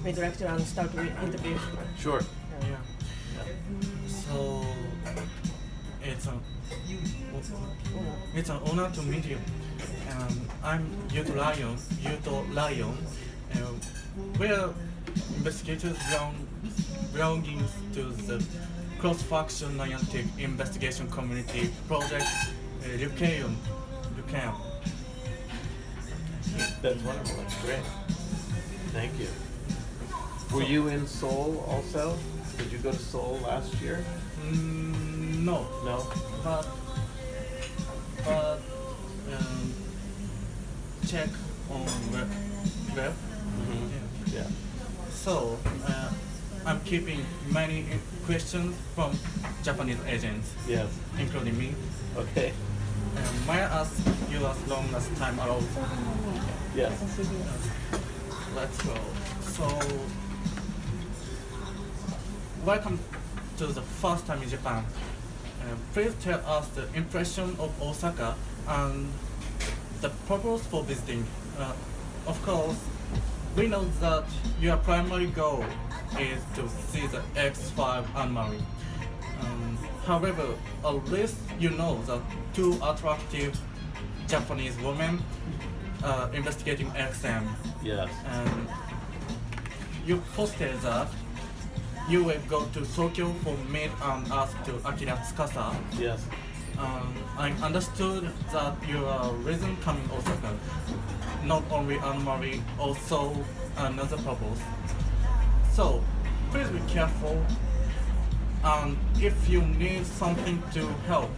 Maybe lecture and start with interview. Sure. Yeah. So it's an honor to meet you. I'm Yuto Lion. We're investigators belonging to the cross-faction scientific investigation community project Lucaeum. That's wonderful. That's great. Thank you. Were you in Seoul also? Did you go to Seoul last year? No. No? But check on web. Yeah. So I'm keeping many questions from Japanese agents, Yes. including me. Okay. May I ask you as long as time allows? Yes. Let's go. So, welcome to the first time in Japan. Please tell us the impression of Osaka and the purpose for visiting. Of course, we know that your primary goal is to see the X5 anomaly. However, at least you know that two attractive Japanese women investigating XM. Yes. And you posted that you will go to Tokyo for meet and ask to Akira Tsukasa. Yes. I understood that your reason coming Osaka, not only anomaly, also another purpose. So please be careful. And if you need something to help,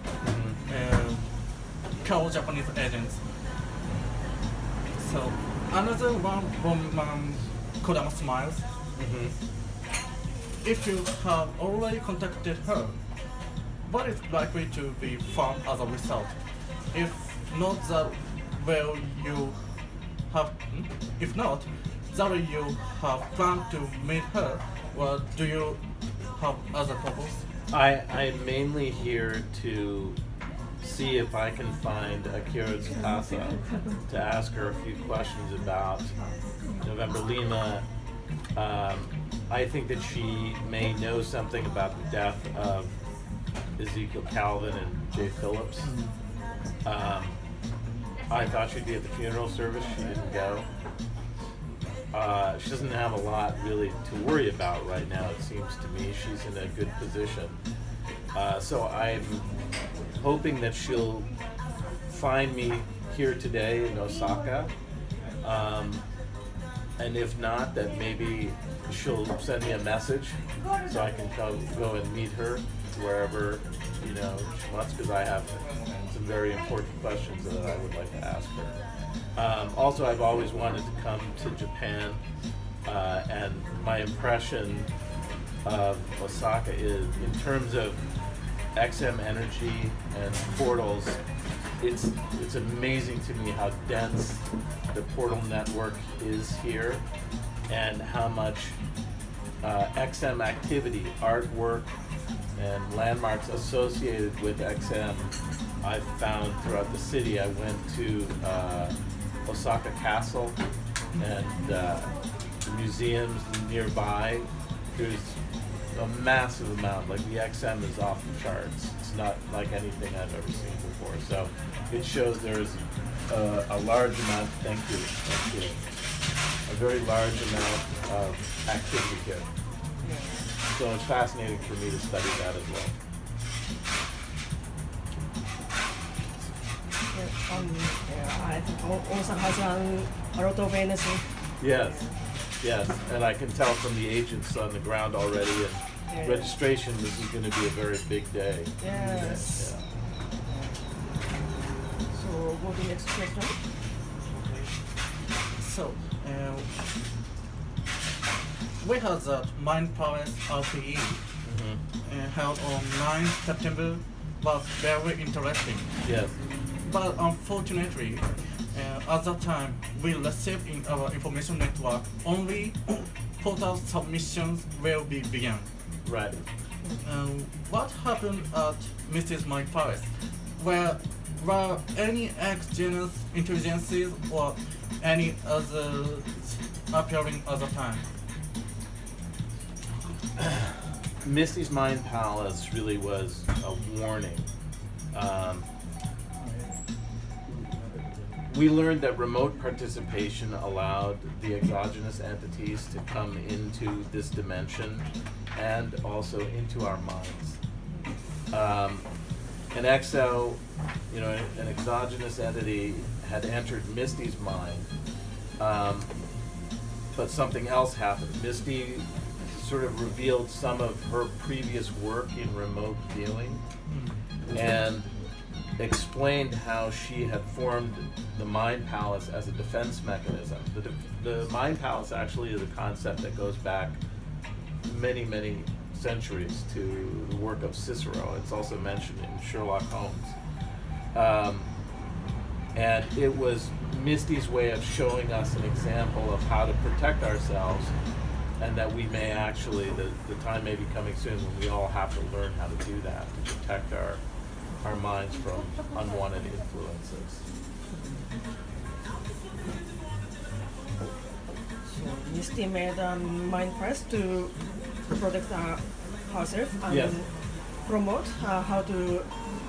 call Japanese agents. So another one woman, Kodama smiles. If you have already contacted her, what is likely to be found as a result? If not, that will you have? If not, that will you have planned to meet her, or do you have other purpose? I'm mainly here to see if I can find Akira Tsukasa to ask her a few questions about November Lima. I think that she may know something about the death of Ezekiel Calvin and Jay Phillips. I thought she'd be at the funeral service. She didn't go. She doesn't have a lot really to worry about right now, it seems to me. She's in a good position. So I'm hoping that she'll find me here today in Osaka. And if not, then maybe she'll send me a message so I can go and meet her wherever she wants, because I have some very important questions that I would like to ask her. Also, I've always wanted to come to Japan, and my impression of Osaka is, in terms of XM energy and portals, it's amazing to me how dense the portal network is here, and how much XM activity, artwork, and landmarks associated with XM I've found throughout the city. I went to Osaka Castle and the museums nearby. There's a massive amount, like the XM is off the charts. It's not like anything I've ever seen before. So it shows there's a large amount, thank you, a very large amount of activity here. So it's fascinating for me to study that as well. I think Osaka has a lot of energy. Yes, and I can tell from the agents on the ground already, and registration, this is going to be a very big day. Yes. Yeah. So, go to the next question. So, we had that Mind Palace RPE held on 9 September was very interesting. Yes. But unfortunately, at that time, we received in our information network only portal submissions will be began. Right. What happened at Mrs. Mind Palace? Were any exogenous intelligences or any others appearing at the time? Misty's Mind Palace really was a warning. We learned that remote participation allowed the exogenous entities to come into this dimension and also into our minds. An exo, an exogenous entity had entered Misty's mind, but something else happened. Misty sort of revealed some of her previous work in remote viewing and explained how she had formed the Mind Palace as a defense mechanism. The Mind Palace actually is a concept that goes back many, many centuries to the work of Cicero. It's also mentioned in Sherlock Holmes. And it was Misty's way of showing us an example of how to protect ourselves, and that we may actually, the time may be coming soon when we all have to learn how to do that, to protect our minds from unwanted influences. So Misty made a mind press to protect herself and Yes. promote how to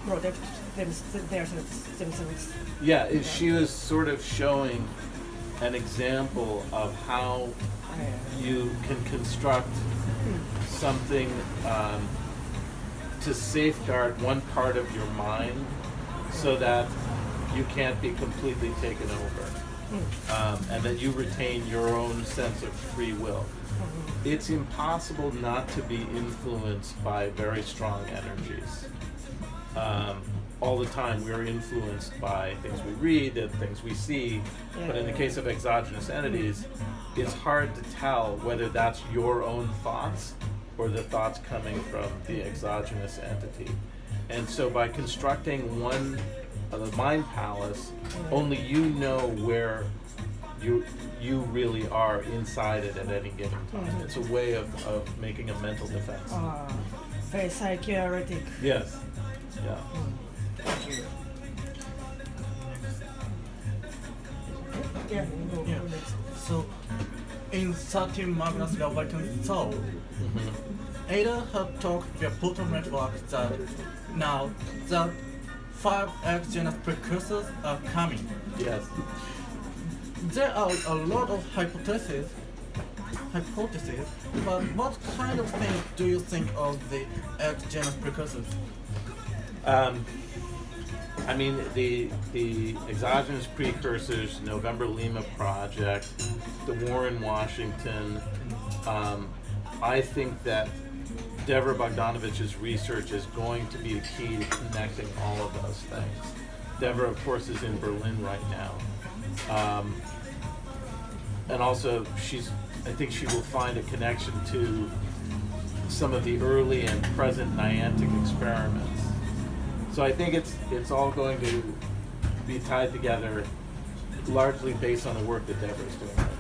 protect themselves. Yeah, she was sort of showing an example of how you can construct something to safeguard one part of your mind so that you can't be completely taken over, and that you retain your own sense of free will. It's impossible not to be influenced by very strong energies. All the time we're influenced by things we read and things we see, but in the case of exogenous entities, it's hard to tell whether that's your own thoughts or the thoughts coming from the exogenous entity. And so by constructing the Mind Palace, only you know where you really are inside it at any given time. It's a way of making a mental defense. Very psychiatric. Yes. Yeah. Yeah, go Yeah. next. So, in 13 Magnus the Awakened Soul, Ada had talked via portal network that now the 5 exogenous precursors are coming. Yes. There are a lot of hypotheses, but what kind of things do you think of the exogenous precursors? I mean, the exogenous precursors, November Lima Project, the war in Washington. I think that Deborah Bogdanovich's research is going to be the key to connecting all of those things. Deborah, of course, is in Berlin right now. And also, I think she will find a connection to some of the early and present Niantic experiments. So I think it's all going to be tied together largely based on the work that Deborah is doing right